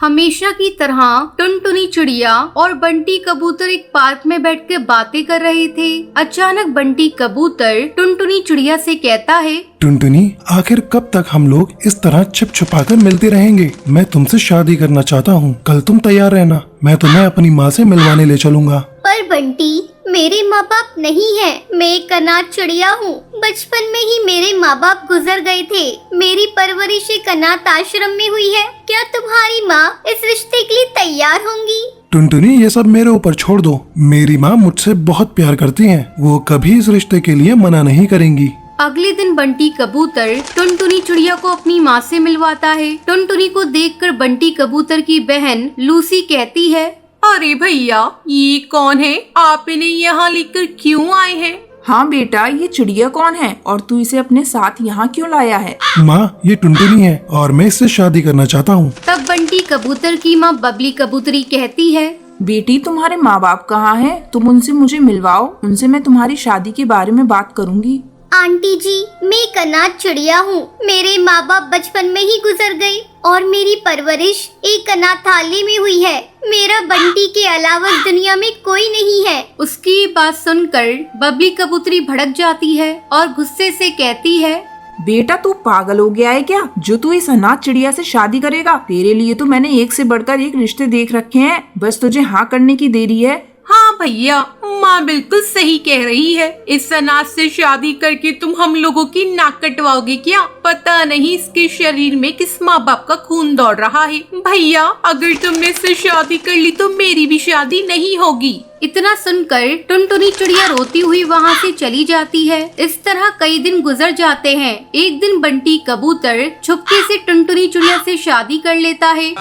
हमेशा की तरह टुनटुनी चिड़िया और बंटी कबूतर एक पार्क में बैठकर बातें कर रहे थे। अचानक बंटी कबूतर टुनटुनी चिड़िया से कहता है, टुनटुनी, आखिर कब तक हम लोग इस तरह छिप छुपा कर मिलते रहेंगे? मैं तुमसे शादी करना चाहता हूँ। कल तुम तैयार रहना, मैं तुम्हें अपनी माँ से मिलवाने ले चलूंगा। पर बंटी, मेरे माँ बाप नहीं है। मैं एक अनाथ चिड़िया हूँ। बचपन में ही मेरे माँ बाप गुजर गए थे। मेरी परवरिश एक अनाथ आश्रम में हुई है। क्या तुम्हारी माँ इस रिश्ते के लिए तैयार होंगी? टुनटुनी, ये सब मेरे ऊपर छोड़ दो। मेरी माँ मुझसे बहुत प्यार करती है, वो कभी इस रिश्ते के लिए मना नहीं करेंगी। अगले दिन बंटी कबूतर टुनटुनी चिड़िया को अपनी माँ से मिलवाता है। टुनटुनी को देखकर बंटी कबूतर की बहन लूसी कहती है, अरे भैया, ये कौन है? आप इन्हें यहाँ लेकर क्यों आए हैं? हाँ बेटा, ये चिड़िया कौन है और तू इसे अपने साथ यहाँ क्यों लाया है? माँ, ये टुनटुनी है और मैं इससे शादी करना चाहता हूँ। तब बंटी कबूतर की माँ बबली कबूतरी कहती है, बेटी, तुम्हारे माँ बाप कहाँ हैं? तुम उनसे मुझे मिलवाओ, उनसे मैं तुम्हारी शादी के बारे में बात करूँगी। आंटी जी, मैं एक अनाथ चिड़िया हूँ। मेरे माँ बाप बचपन में ही गुजर गए और मेरी परवरिश एक अनाथालय में हुई है। मेरा बंटी के अलावा इस दुनिया में कोई नहीं है। उसकी ये बात सुनकर बबली कबूतरी भड़क जाती है और गुस्से से कहती है, बेटा, तू पागल हो गया है क्या, जो तू इस अनाथ चिड़िया से शादी करेगा? तेरे लिए तो मैंने एक से बढ़कर एक रिश्ते देख रखे हैं, बस तुझे हाँ करने की देरी है। हाँ भैया, माँ बिल्कुल सही कह रही है। इस अनाथ से शादी करके तुम हम लोगों की नाक कटवाओगे क्या? पता नहीं इसके शरीर में किस माँ बाप का खून दौड़ रहा है। भैया, अगर तुमने इससे शादी कर ली तो मेरी भी शादी नहीं होगी। इतना सुनकर टुनटुनी चिड़िया रोती हुई वहाँ से चली जाती है। इस तरह कई दिन गुजर जाते हैं। एक दिन बंटी कबूतर छुपके से टुनटुनी चिड़िया से शादी कर लेता है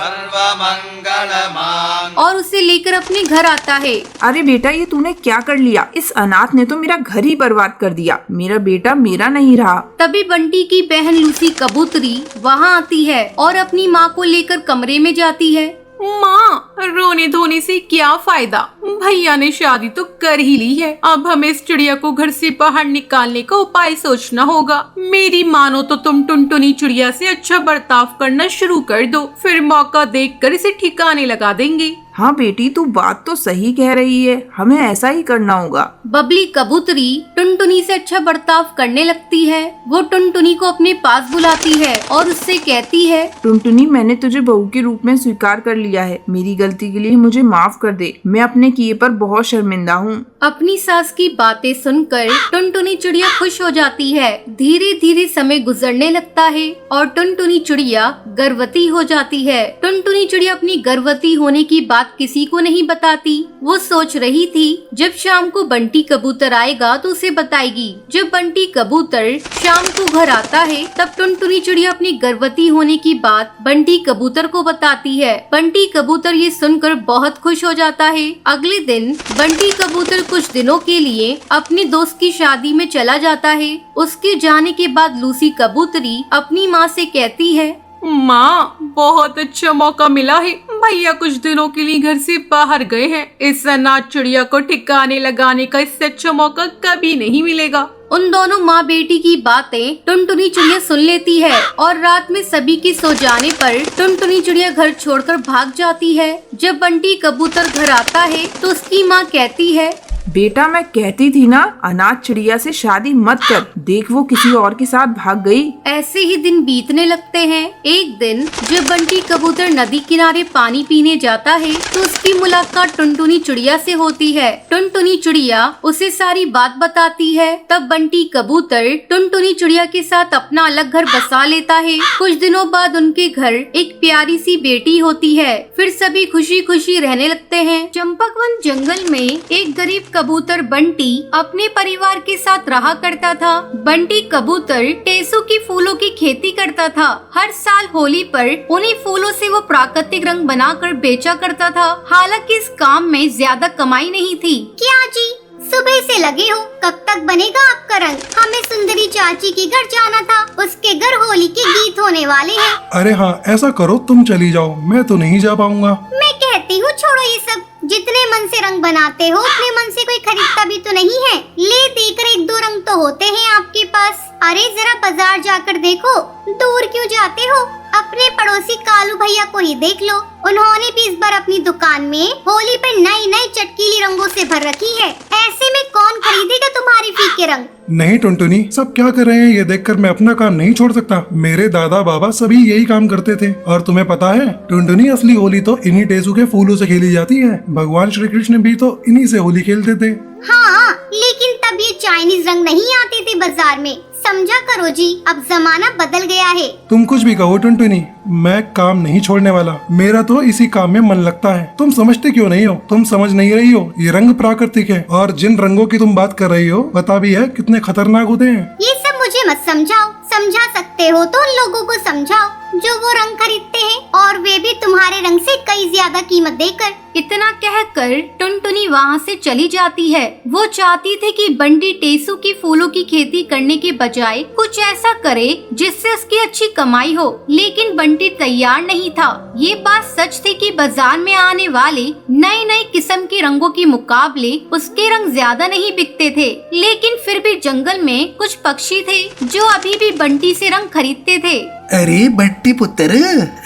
और उसे लेकर अपने घर आता है। अरे बेटा, ये तूने क्या कर लिया? इस अनाथ ने तो मेरा घर ही बर्बाद कर दिया। मेरा बेटा मेरा नहीं रहा। तभी बंटी की बहन लूसी कबूतरी वहाँ आती है और अपनी माँ को लेकर कमरे में जाती है। माँ, रोने धोने से क्या फायदा? भैया ने शादी तो कर ही ली है। अब हमें इस चिड़िया को घर से बाहर निकालने का उपाय सोचना होगा। मेरी मानो तो तुम टुनटुनी चिड़िया से अच्छा बर्ताव करना शुरू कर दो, फिर मौका देखकर इसे ठिकाने लगा देंगे। हाँ बेटी, तू बात तो सही कह रही है, हमें ऐसा ही करना होगा। बबली कबूतरी टुनटुनी से अच्छा बर्ताव करने लगती है। वो टुनटुनी को अपने पास बुलाती है और उससे कहती है, टुनटुनी, मैंने तुझे बहू के रूप में स्वीकार कर लिया है। मेरी गलती के लिए मुझे माफ कर दे। मैं अपने किए पर बहुत शर्मिंदा हूँ। अपनी सास की बातें सुनकर टुनटुनी चिड़िया खुश हो जाती है। धीरे धीरे समय गुजरने लगता है और टुनटुनी चिड़िया गर्भवती हो जाती है। टुनटुनी चिड़िया अपनी गर्भवती होने की बात किसी को नहीं बताती। वो सोच रही थी जब शाम को बंटी कबूतर आएगा तो उसे बताएगी। जब बंटी कबूतर शाम को घर आता है तब टुनटुनी चिड़िया अपनी गर्भवती होने की बात बंटी कबूतर को बताती है। बंटी कबूतर ये सुनकर बहुत खुश हो जाता है। अगले दिन बंटी कबूतर कुछ दिनों के लिए अपने दोस्त की शादी में चला जाता है। उसके जाने के बाद लूसी कबूतरी अपनी माँ से कहती है, माँ, बहुत अच्छा मौका मिला है। भैया कुछ दिनों के लिए घर से बाहर गए हैं। इस अनाथ चिड़िया को ठिकाने लगाने का इससे अच्छा मौका कभी नहीं मिलेगा। उन दोनों माँ बेटी की बातें टुनटुनी चिड़िया सुन लेती है और रात में सभी के सो जाने पर टुनटुनी चिड़िया घर छोड़कर भाग जाती है। जब बंटी कबूतर घर आता है तो उसकी माँ कहती है, बेटा, मैं कहती थी ना, अनाथ चिड़िया से शादी मत कर। देख, वो किसी और के साथ भाग गई। ऐसे ही दिन बीतने लगते हैं। एक दिन जब बंटी कबूतर नदी किनारे पानी पीने जाता है तो उसकी मुलाकात टुनटुनी चिड़िया से होती है। टुनटुनी चिड़िया उसे सारी बात बताती है। तब बंटी कबूतर टुनटुनी चिड़िया के साथ अपना अलग घर बसा लेता है। कुछ दिनों बाद उनके घर एक प्यारी सी बेटी होती है। फिर सभी खुशी खुशी रहने लगते हैं। चंपकवन जंगल में एक गरीब कबूतर बंटी अपने परिवार के साथ रहा करता था। बंटी कबूतर टेसू की फूलों की खेती करता था। हर साल होली पर उन्हीं फूलों से वो प्राकृतिक रंग बनाकर बेचा करता था। हालांकि इस काम में ज्यादा कमाई नहीं थी। क्या जी, सुबह से लगे हो? कब तक बनेगा आपका रंग? हमें सुंदरी चाची के घर जाना था। उसके घर होली के गीत होने वाले हैं। अरे हाँ, ऐसा करो, तुम चली जाओ, मैं तो नहीं जा पाऊंगा। मैं कहती हूँ छोड़ो ये सब। जितने मन से रंग बनाते हो उतने मन से कोई खरीदता भी तो नहीं है। ले देकर एक दो रंग तो होते हैं आपके पास। अरे जरा बाजार जाकर देखो। दूर क्यों जाते हो? अपने पड़ोसी कालू भैया को ही देख लो, उन्होंने भी इस बार अपनी दुकान में होली पे नई नई चटकीली रंगों से भर रखी है। ऐसे में कौन खरीदेगा तुम्हारे फीके रंग? नहीं टुनटुनी, सब क्या कर रहे हैं ये देखकर मैं अपना काम नहीं छोड़ सकता। मेरे दादा बाबा सभी यही काम करते थे। और तुम्हें पता है टुनटुनी, असली होली तो इन्हीं टेसू के फूलों से खेली जाती है। भगवान श्री कृष्ण भी तो इन्हीं से होली खेलते थे। हाँ, लेकिन तब ये चाइनीज रंग नहीं आते थे बाजार में। समझा करो जी, अब जमाना बदल गया है। तुम कुछ भी कहो टुनटुनी, मैं काम नहीं छोड़ने वाला। मेरा तो इसी काम में मन लगता है। तुम समझते क्यों नहीं हो? तुम समझ नहीं रही हो, ये रंग प्राकृतिक है और जिन रंगों की तुम बात कर रही हो पता भी है कितने खतरनाक होते हैं। ये सब मुझे मत समझाओ। समझा सकते हो तो उन लोगों को समझाओ जो वो रंग खरीदते हैं, और वे भी तुम्हारे रंग से कई ज्यादा कीमत देकर। इतना कहकर टुनटुनी वहाँ से चली जाती है। वो चाहती थी कि बंटी टेसू की फूलों की खेती करने के बजाय कुछ ऐसा करे जिससे उसकी अच्छी कमाई हो, लेकिन बंटी तैयार नहीं था। ये बात सच थी कि बाजार में आने वाले नए नए किस्म के रंगों के मुकाबले उसके रंग ज्यादा नहीं बिकते थे, लेकिन फिर भी जंगल में कुछ पक्षी थे जो अभी भी बंटी से रंग खरीदते थे। अरे बंटी पुत्र,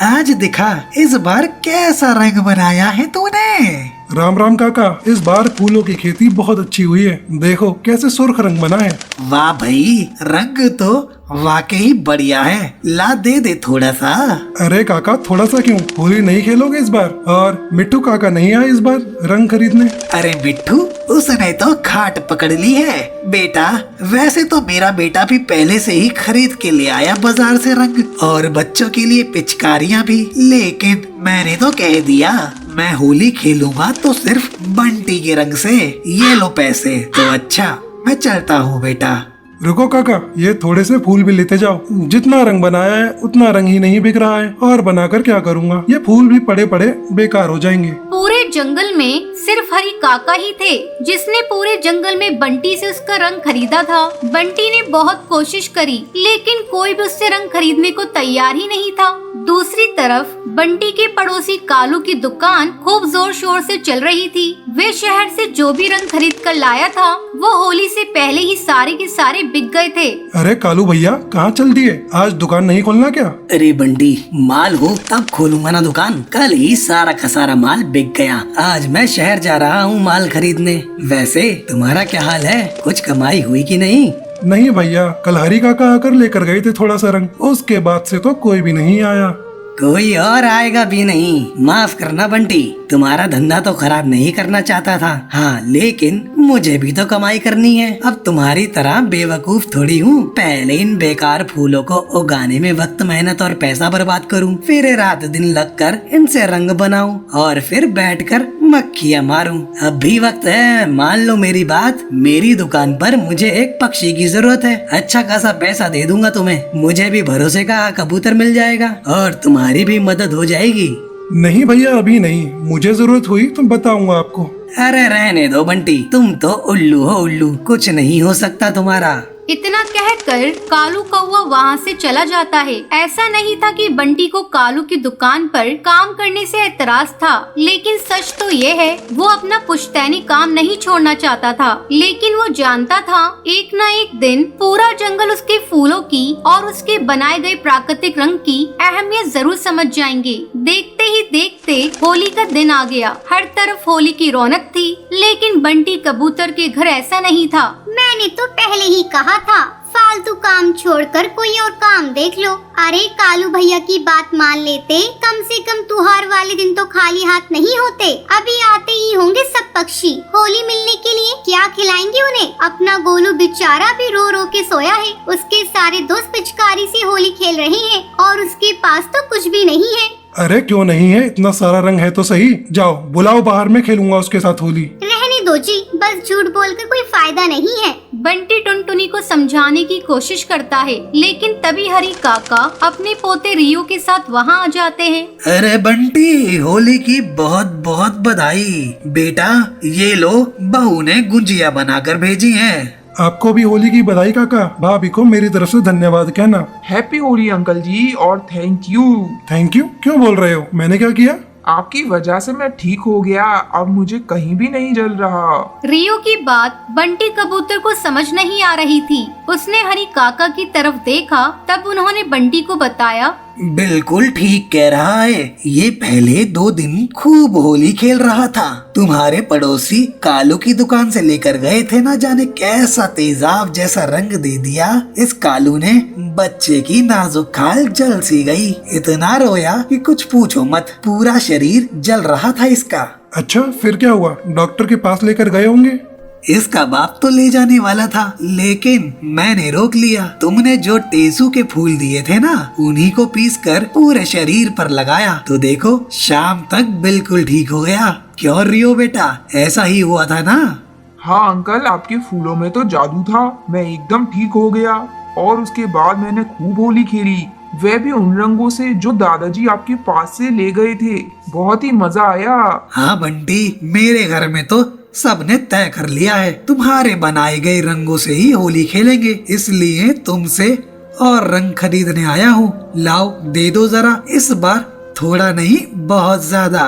आज दिखा इस बार कैसा रंग बनाया है तूने। राम राम काका, इस बार फूलों की खेती बहुत अच्छी हुई है। देखो कैसे सुर्ख रंग बना है। वाह भाई, रंग तो वाकई बढ़िया है। ला दे थोड़ा सा। अरे काका, थोड़ा सा क्यों? होली नहीं खेलोगे इस बार? और मिट्टू काका नहीं आए इस बार रंग खरीदने? अरे बिट्टू, उसने तो खाट पकड़ ली है। बेटा, वैसे तो मेरा बेटा भी पहले से ही खरीद के ले आया बाजार से रंग, और बच्चों के लिए पिचकारियाँ भी। लेकिन मैंने तो कह दिया मैं होली खेलूंगा तो सिर्फ बंटी के रंग से। ये लो पैसे। तो अच्छा, मैं चलता हूँ बेटा। रुको काका, ये थोड़े से फूल भी लेते जाओ। जितना रंग बनाया है उतना रंग ही नहीं बिक रहा है, और बनाकर क्या करूँगा? ये फूल भी पड़े पड़े बेकार हो जाएंगे। पूरे जंगल में सिर्फ हरी काका ही थे जिसने पूरे जंगल में बंटी से उसका रंग खरीदा था। बंटी ने बहुत कोशिश करी, लेकिन कोई भी उससे रंग खरीदने को तैयार ही नहीं था। दूसरी तरफ बंटी के पड़ोसी कालू की दुकान खूब जोर शोर से चल रही थी। वे शहर से जो भी रंग खरीद कर लाया था वो होली से पहले ही सारे के सारे बिक गए थे। अरे कालू भैया, कहाँ चल दिए? आज दुकान नहीं खोलना क्या? अरे बंटी, माल हो तब खोलूंगा ना दुकान। कल ही सारा का सारा माल बिक गया। आज मैं शहर जा रहा हूँ माल खरीदने। वैसे तुम्हारा क्या हाल है? कुछ कमाई हुई कि नहीं? नहीं भैया, कल हरी काका आकर लेकर गए थे थोड़ा सा रंग, उसके बाद से तो कोई भी नहीं आया। कोई और आएगा भी नहीं। माफ करना बंटी, तुम्हारा धंधा तो खराब नहीं करना चाहता था। हाँ, लेकिन मुझे भी तो कमाई करनी है। अब तुम्हारी तरह बेवकूफ थोड़ी हूँ। पहले इन बेकार फूलों को उगाने में वक्त, मेहनत और पैसा बर्बाद करूँ, फिर रात दिन लगकर इनसे रंग बनाऊं और फिर बैठकर मक्खियाँ मारूं। अब भी वक्त है, मान लो मेरी बात। मेरी दुकान पर मुझे एक पक्षी की जरूरत है। अच्छा खासा पैसा दे दूंगा तुम्हें। मुझे भी भरोसे का कबूतर मिल जाएगा और तुम्हारी भी मदद हो जाएगी। नहीं भैया, अभी नहीं। मुझे जरूरत हुई तो बताऊंगा आपको। अरे रहने दो बंटी, तुम तो उल्लू हो उल्लू, कुछ नहीं हो सकता तुम्हारा। इतना कहकर कालू कौवा वहाँ से चला जाता है। ऐसा नहीं था कि बंटी को कालू की दुकान पर काम करने से एतराज था, लेकिन सच तो ये है वो अपना पुश्तैनी काम नहीं छोड़ना चाहता था। लेकिन वो जानता था एक न एक दिन पूरा जंगल उसके फूलों की और उसके बनाए गए प्राकृतिक रंग की अहमियत जरूर समझ जाएंगे। देखते ही देखते होली का दिन आ गया। हर तरफ होली की रौनक थी, लेकिन बंटी कबूतर के घर ऐसा नहीं था। मैंने तो पहले ही कहा था, फालतू काम छोड़कर कोई और काम देख लो। अरे कालू भैया की बात मान लेते, कम से कम त्योहार वाले दिन तो खाली हाथ नहीं होते। अभी आते ही होंगे सब पक्षी होली मिलने के लिए। क्या खिलाएंगे उन्हें? अपना गोलू बेचारा भी रो रो के सोया है। उसके सारे दोस्त पिचकारी से होली खेल रहे हैं और उसके पास तो कुछ भी नहीं है। अरे क्यों नहीं है? इतना सारा रंग है तो सही। जाओ बुलाओ बाहर, में खेलूंगा उसके साथ होली। रहने दो जी, बस झूठ बोलकर कोई फायदा नहीं है। बंटी टुनटुनी को समझाने की कोशिश करता है, लेकिन तभी हरी काका अपने पोते रियो के साथ वहाँ आ जाते हैं। अरे बंटी, होली की बहुत बहुत बधाई। बेटा ये लो, बहू ने गुंजिया बनाकर भेजी हैं। आपको भी होली की बधाई काका। भाभी को मेरी तरफ से धन्यवाद कहना। हैप्पी होली अंकल जी, और थैंक यू। थैंक यू क्यों बोल रहे हो? मैंने क्या किया? आपकी वजह से मैं ठीक हो गया। अब मुझे कहीं भी नहीं जल रहा। रियो की बात बंटी कबूतर को समझ नहीं आ रही थी। उसने हरी काका की तरफ देखा, तब उन्होंने बंटी को बताया। बिल्कुल ठीक कह रहा है। ये पहले 2 दिन खूब होली खेल रहा था। तुम्हारे पड़ोसी कालू की दुकान से लेकर गए थे, ना जाने कैसा तेजाब जैसा रंग दे दिया। इस कालू ने बच्चे की नाजुक खाल जल सी गई। इतना रोया कि कुछ पूछो मत, पूरा शरीर जल रहा था इसका। अच्छा, फिर क्या हुआ? डॉक्टर के पास लेकर गए होंगे। इसका बाप तो ले जाने वाला था, लेकिन मैंने रोक लिया। तुमने जो टेसू के फूल दिए थे ना, उन्हीं को पीसकर पूरे शरीर पर लगाया तो देखो शाम तक बिल्कुल ठीक हो गया। क्यों रियो बेटा, ऐसा ही हुआ था ना? हाँ अंकल, आपके फूलों में तो जादू था। मैं एकदम ठीक हो गया और उसके बाद मैंने खूब होली खेली, वह भी उन रंगों से जो दादाजी आपके पास से ले गए थे। बहुत ही मजा आया। हाँ बंटी, मेरे घर में तो सबने तय कर लिया है, तुम्हारे बनाए गए रंगों से ही होली खेलेंगे। इसलिए तुमसे और रंग खरीदने आया हूँ। लाओ दे दो जरा, इस बार थोड़ा नहीं बहुत ज्यादा।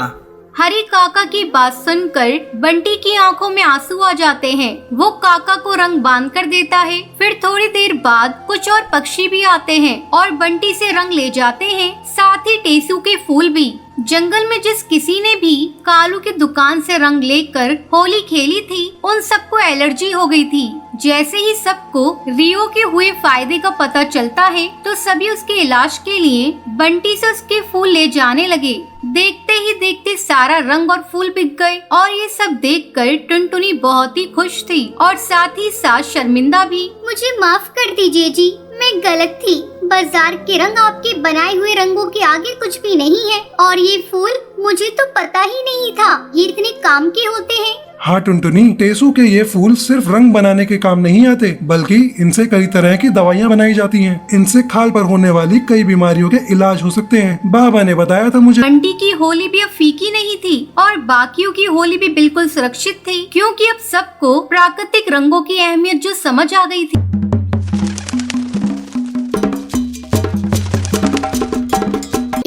हरी काका की बात सुनकर बंटी की आंखों में आंसू आ जाते हैं। वो काका को रंग बांध कर देता है। फिर थोड़ी देर बाद कुछ और पक्षी भी आते हैं और बंटी से रंग ले जाते हैं, साथ ही टेसू के फूल भी। जंगल में जिस किसी ने भी कालू की दुकान से रंग लेकर होली खेली थी, उन सबको एलर्जी हो गई थी। जैसे ही सबको रियो के हुए फायदे का पता चलता है, तो सभी उसके इलाज के लिए बंटी से उसके फूल ले जाने लगे। देखते ही देखते सारा रंग और फूल बिक गए और ये सब देखकर टुनटुनी बहुत ही खुश थी और साथ ही साथ शर्मिंदा भी। मुझे माफ कर दीजिए जी, मैं गलत थी। बाजार के रंग आपके बनाए हुए रंगों के आगे कुछ भी नहीं है। और ये फूल मुझे तो पता ही नहीं था ये इतने काम के होते हैं। हाँ टुनटुनी, टेसू के ये फूल सिर्फ रंग बनाने के काम नहीं आते, बल्कि इनसे कई तरह की दवाइयाँ बनाई जाती हैं। इनसे खाल पर होने वाली कई बीमारियों के इलाज हो सकते हैं। बाबा ने बताया था मुझे। बंटी की होली भी अब फीकी नहीं थी और बाकियों की होली भी बिल्कुल सुरक्षित थी, क्योंकि अब सबको प्राकृतिक रंगों की अहमियत जो समझ आ गई थी।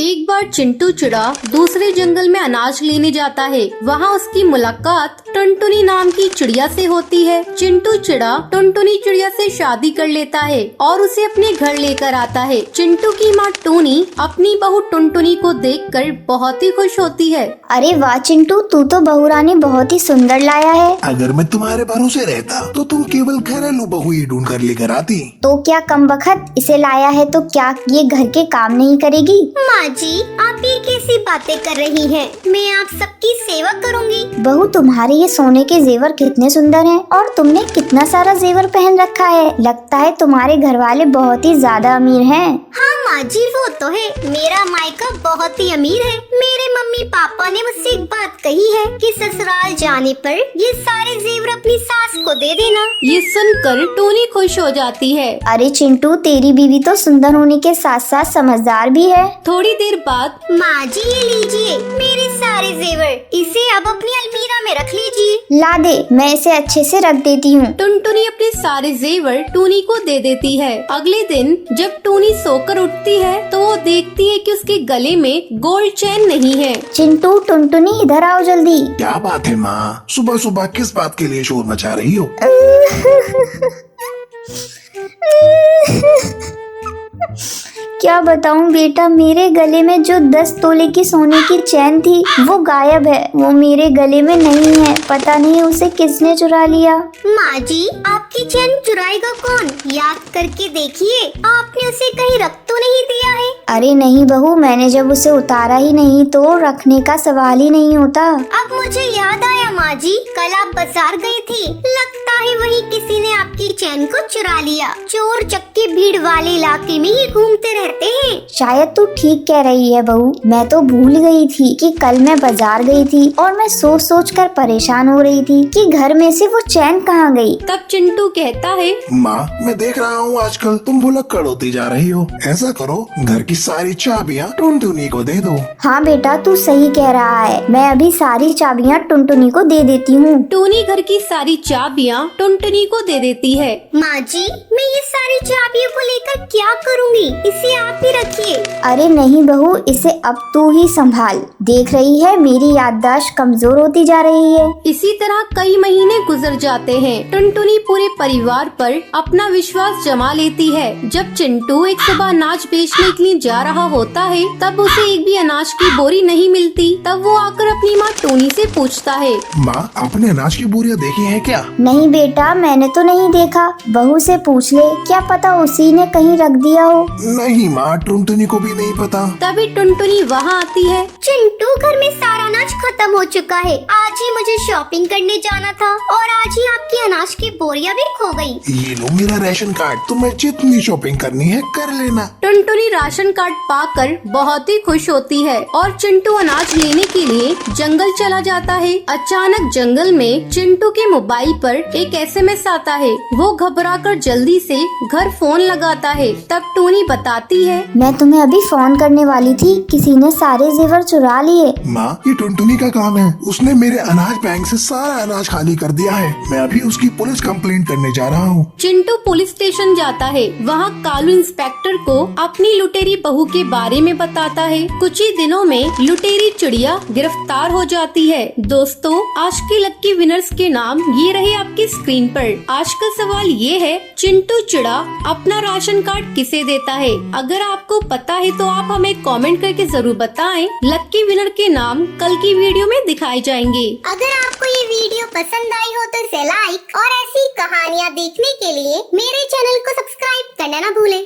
एक बार चिंटू चिड़ा दूसरे जंगल में अनाज लेने जाता है। वहाँ उसकी मुलाकात टुनटुनी नाम की चिड़िया से होती है। चिंटू चिड़ा टुनटुनी चिड़िया से शादी कर लेता है और उसे अपने घर लेकर आता है। चिंटू की माँ टूनी अपनी बहू टुनटुनी को देखकर बहुत ही खुश होती है। अरे वाह चिंटू, तू तो बहू रानी बहुत ही सुंदर लाया है। अगर मैं तुम्हारे भरोसे रहता तो तुम केवल घरेलू बहू ही ढूंढ कर लेकर आती। तो क्या कमबख्त इसे लाया है तो क्या ये घर के काम नहीं करेगी? माँ जी, आप ये कैसी बातें कर रही हैं? मैं आप सबकी सेवा करूंगी। बहू, तुम्हारे ये सोने के जेवर कितने सुंदर हैं और तुमने कितना सारा जेवर पहन रखा है। लगता है तुम्हारे घर वाले बहुत ही ज्यादा अमीर हैं। हाँ माँ जी, वो तो है। मेरा मायका बहुत ही अमीर है। मेरे मम्मी पापा ने मुझसे एक बात कही है कि ससुराल जाने पर ये सारे जेवर अपनी सास को दे देना। ये सुनकर टूनी खुश हो जाती है। अरे चिंटू, तेरी बीवी तो सुंदर होने के साथ साथ समझदार भी है। थोड़ी देर बाद माँ जी, ये लीजिए मेरे सारे जेवर, इसे अब अपनी अलमीरा में रख लीजिए। ला दे, मैं इसे अच्छे से रख देती हूँ। टुनटुनी अपने सारे जेवर टूनी को दे देती है। अगले दिन जब टूनी सोकर उठती है तो वो देखती है कि उसके गले में गोल्ड चेन नहीं है। चिंटू, टुनटुनी इधर आओ जल्दी। क्या बात है माँ, सुबह सुबह किस बात के लिए शोर मचा रही हो? क्या बताऊं बेटा, मेरे गले में जो 10 तोले की सोने की चैन थी वो गायब है। वो मेरे गले में नहीं है, पता नहीं उसे किसने चुरा लिया। माँ जी, आपकी चैन चुराएगा कौन? याद करके देखिए, आपने उसे कहीं रख तो नहीं दिया है? अरे नहीं बहू, मैंने जब उसे उतारा ही नहीं तो रखने का सवाल ही नहीं होता। अब मुझे याद आया माँ जी, कल आप बाजार गई थी, लगता है वही किसी ने आपकी चैन को चुरा लिया। चोर चक्के भीड़ वाले इलाके में ही घूमते रहते हैं। शायद तू ठीक कह रही है बहू, मैं तो भूल गई थी कि कल मैं बाजार गई थी और मैं सोच सोच कर परेशान हो रही थी कि घर में से वो चैन कहाँ गई। तब चिंटू कहता है, माँ, मैं देख रहा हूँ आजकल तुम भुलक्कड़ होती जा रही हो। ऐसा करो, घर की सारी चाबियाँ टुनटुनी को दे दो। हाँ बेटा, तू सही कह रहा है। मैं अभी सारी चाबियाँ टुनटुनी को दे देती हूँ। टूनी घर की सारी चाबियाँ टुनटुनी को दे देती है। माँ जी, मैं ये सारी चाबियों को लेकर क्या करूँगी? इसे आप ही रखिए। अरे नहीं बहू, इसे अब तू ही संभाल। देख रही है मेरी याददाश्त कमजोर होती जा रही है। इसी तरह कई महीने गुजर जाते हैं। टुनटुनी पूरे परिवार पर अपना विश्वास जमा लेती है। जब चिंटू एक सुबह अनाज बेचने के लिए जा रहा होता है, तब उसे एक भी अनाज की बोरी नहीं मिलती। तब वो आकर अपनी माँ टोनी से पूछता है, माँ आपने अनाज की बोरियां देखी हैं क्या? नहीं बेटा, मैंने तो नहीं देखा। बहू से पूछ ले, क्या पता उसी ने कहीं रख दिया हो। नहीं माँ, टुनटुनी को भी नहीं पता। तभी टुनटुनी वहाँ आती है। चिंटू, घर में सारा अनाज खत्म हो चुका है। आज ही मुझे शॉपिंग करने जाना था और आज ही आपकी अनाज की बोरियां भी खो गई। ये लो मेरा राशन कार्ड, तुम्हें जितनी शॉपिंग करनी है कर लेना। टुनटुनी राशन कार्ड पाकर बहुत ही खुश होती है और चिंटू अनाज लेने के लिए जंगल चला जाता है। अचानक जंगल में चिंटू के मोबाइल पर एक SMS आता है। वो घबराकर जल्दी से घर फोन लगाता है। तब टोनी बताती है, मैं तुम्हें अभी फोन करने वाली थी, किसी ने सारे जेवर चुरा लिए। माँ ये टुनटुनी का काम है, उसने मेरे अनाज बैंक से सारा अनाज खाली कर दिया है। मैं अभी उसकी पुलिस कंप्लेंट करने जा रहा हूँ। चिंटू पुलिस स्टेशन जाता है। वहाँ कालू इंस्पेक्टर को अपनी लुटेरी बहू के बारे में बताता है। कुछ ही दिनों में लुटेरी चिड़िया गिरफ्तार हो जाती है। दोस्तों, आज के लक्की विनर्स के नाम ये रहे आपकी स्क्रीन पर। आज का सवाल ये है, चिंटू चिड़ा अपना राशन कार्ड किसे देता है? अगर आपको पता है तो आप हमें कमेंट करके जरूर बताएं। लक्की विनर के नाम कल की वीडियो में दिखाए जाएंगे। अगर आपको ये वीडियो पसंद आई हो तो इसे लाइक और ऐसी कहानियाँ देखने के लिए मेरे चैनल को सब्सक्राइब करना ना भूलें।